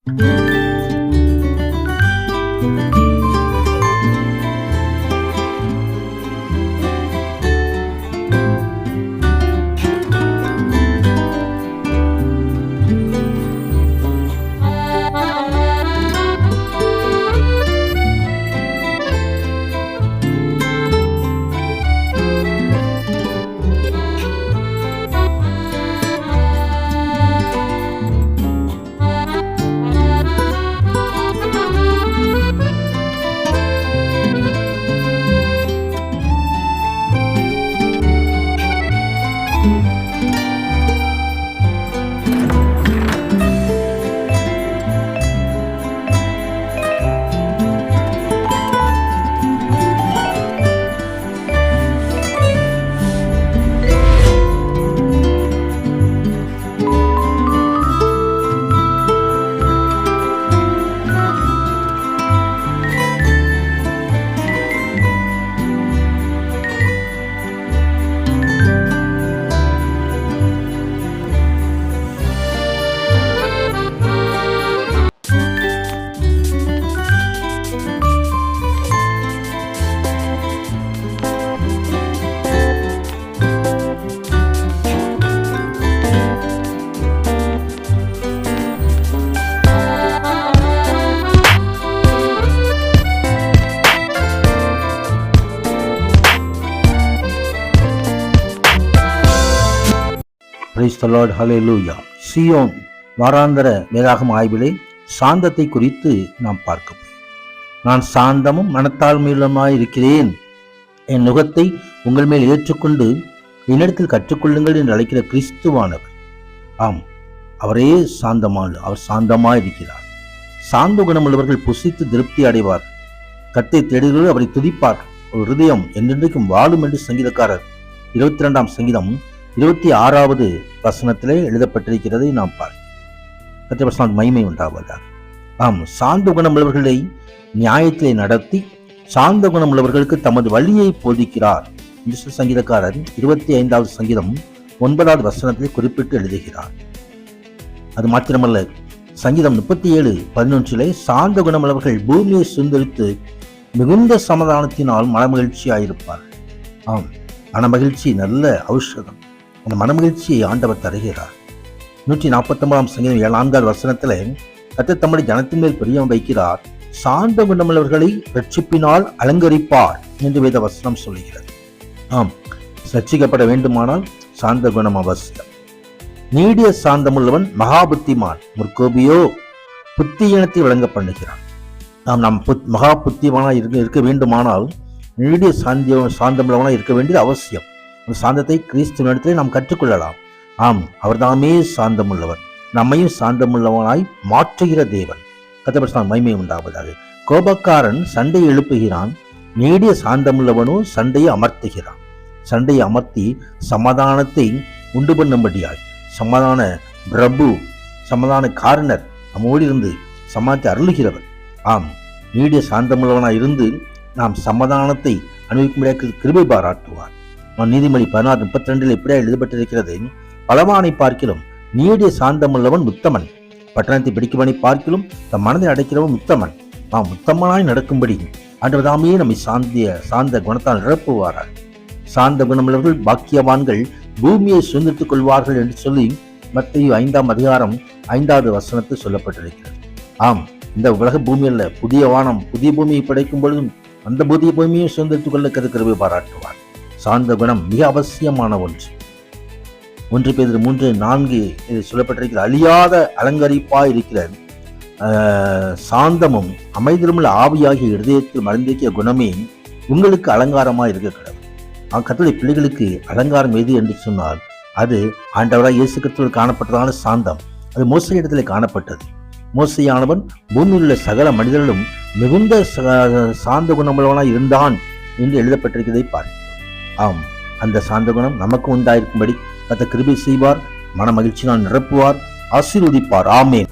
Praise the Lord, hallelujah. Zion வாராந்தர வேதாகம ஆய்விலே சாந்தத்தை குறித்து நாம் பார்க்க. நான் சாந்தமும் மனத்தாழ்மையுள்ளமாய் இருக்கிறேன், என் நுகத்தை உங்கள் மேல் ஏற்றுக்கொண்டு என்னிடத்தில் கற்றுக்கொள்ளுங்கள் என்று அழைக்கிற கிறிஸ்துவானவர். ஆம், அவரே அவர் சாந்தமாய் இருக்கிறார். சாந்த குணமுள்ளவர்கள் புசித்து திருப்தி அடைவார். கர்த்தரை தேடுகிறவர்கள் அவரை துதிப்பார். ஒரு இருதயம் என்றென்றைக்கும் வாழும் என்று சங்கீதக்காரர் 22ஆம் சங்கீதம் 26வது வசனத்திலே எழுதப்பட்டிருக்கிறதை நாம் பார்க்கிறோம். மகிமை உண்டாவதாக. ஆம், சாந்த குணமுள்ளவர்களை நியாயத்திலே நடத்தி சாந்த குணமுள்ளவர்களுக்கு தமது வழியை போதிக்கிறார் என்று சங்கீதக்காரர் 25வது சங்கீதம் 9வது வசனத்திலே குறிப்பிட்டு எழுதுகிறார். அது மாத்திரமல்ல, சங்கீதம் 37:11 சாந்த குணமுள்ளவர்கள் பூமியை சுந்தரித்து மிகுந்த சமாதானத்தினால் மனமகிழ்ச்சியாயிருப்பார். ஆம், மனமகிழ்ச்சி நல்ல ஔஷதம். அந்த மனமகிழ்ச்சியை ஆண்டவர் தருகிறார். 149ஆம் சங்கீதம் 4வது வசனத்தில் கர்த்தர் தம்முடைய ஜனத்தின் மேல் பிரியம் வைக்கிறார், சாந்த குணமுள்ளவர்களை ரட்சிப்பினால் அலங்கரிப்பார் என்று வேத வசனம் சொல்லுகிறது. ஆம், ரட்சிக்கப்பட வேண்டுமானால் சாந்த குணம் அவசியம். நீடிய சாந்தமுள்ளவன் மகாபுத்திமான், முற்கோபியோ புத்தியினத்தை வழங்க பண்ணுகிறான். நாம் மகா புத்திமானாக இருக்க வேண்டுமானால் நீடிய சாந்தமுள்ளவனாக இருக்க வேண்டியது அவசியம். அந்த சாந்தத்தை கிறிஸ்துவனிடத்திலே நாம் கற்றுக்கொள்ளலாம். ஆம், அவர்தாமே சாந்தமுள்ளவர், நம்மையும் சாந்தமுள்ளவனாய் மாற்றுகிற தேவன். கர்த்தர் மகிமை உண்டாவதாக. கோபக்காரன் சண்டையை எழுப்புகிறான், நீடிய சாந்தமுள்ளவனோ சண்டையை அமர்த்துகிறான். சண்டையை அமர்த்தி சமாதானத்தை உண்டு பண்ணும்படியாய் சமாதான பிரபு, சமாதான காரணர் நம்மோடு இருந்து சமாதானத்தை அருளுகிறவர். ஆம், நீடிய சாந்தமுள்ளவனாய் இருந்து நாம் சமாதானத்தை அனுபவிக்கும்படியாக கிருபை பாராட்டுவார். நீதிமொழி 16:32 எப்படியா எழுதப்பட்டிருக்கிறது, பலவானை பார்க்கிலும் நீடிய சாந்தமுள்ளவன் உத்தமன், பட்டணத்தை பிடிக்குவனை பார்க்கிலும் தம் மனதை அடைக்கிறவன் உத்தமன். நாம் உத்தமனாய் நடக்கும்படி ஆண்டவர் தாமே நம்மை சாந்த குணத்தால் நிரப்புவார்கள். சாந்த குணமுள்ளவர்கள் பாக்கியவான்கள், பூமியை சுதந்திரித்துக் கொள்வார்கள் என்று சொல்லி மத்தேயு 5ஆம் அதிகாரம் 5வது வசனத்தில் சொல்லப்பட்டிருக்கிறது. ஆம், இந்த உலக பூமி அல்ல, புதிய வானம் புதிய பூமியை படைக்கும் பொழுதும் அந்த புதிய பூமியை சுதந்திரித்துக் கொள்ள கிருபை பாராட்டுவார். சாந்த குணம் மிக அவசியமான ஒன்று. 1 பேதுரு 3:4 சொல்லப்பட்டிருக்கிற அழியாத அலங்கரிப்பாய் இருக்கிற சாந்தமும் அமைதியுமுள்ள ஆவியாகிய இருதயத்தில் மறைந்திருக்கிற குணமே உங்களுக்கு அலங்காரமாய் இருக்க கடவுள். கர்த்தருடைய பிள்ளைகளுக்கு அலங்காரம் எது என்று சொன்னால் அது ஆண்டவராய் இயேசு கிறிஸ்துவில் காணப்பட்டதான சாந்தம். அது மோசே இடத்திலே காணப்பட்டது. மோசேயானவன் பூமியில் உள்ள சகல மனிதர்களும் மிகுந்த சாந்த குணமுள்ளவனாய் இருந்தான் என்று எழுதப்பட்டிருக்கிறதை பார்க்கிறோம். ஆம், அந்த சாந்த குணம் நமக்கு உண்டாயிருக்கும்படி கர்த்தர் கிருபை செய்வார், மன மகிழ்ச்சியினால் நிரப்புவார், ஆசீர்வதிப்பார். ஆமென்.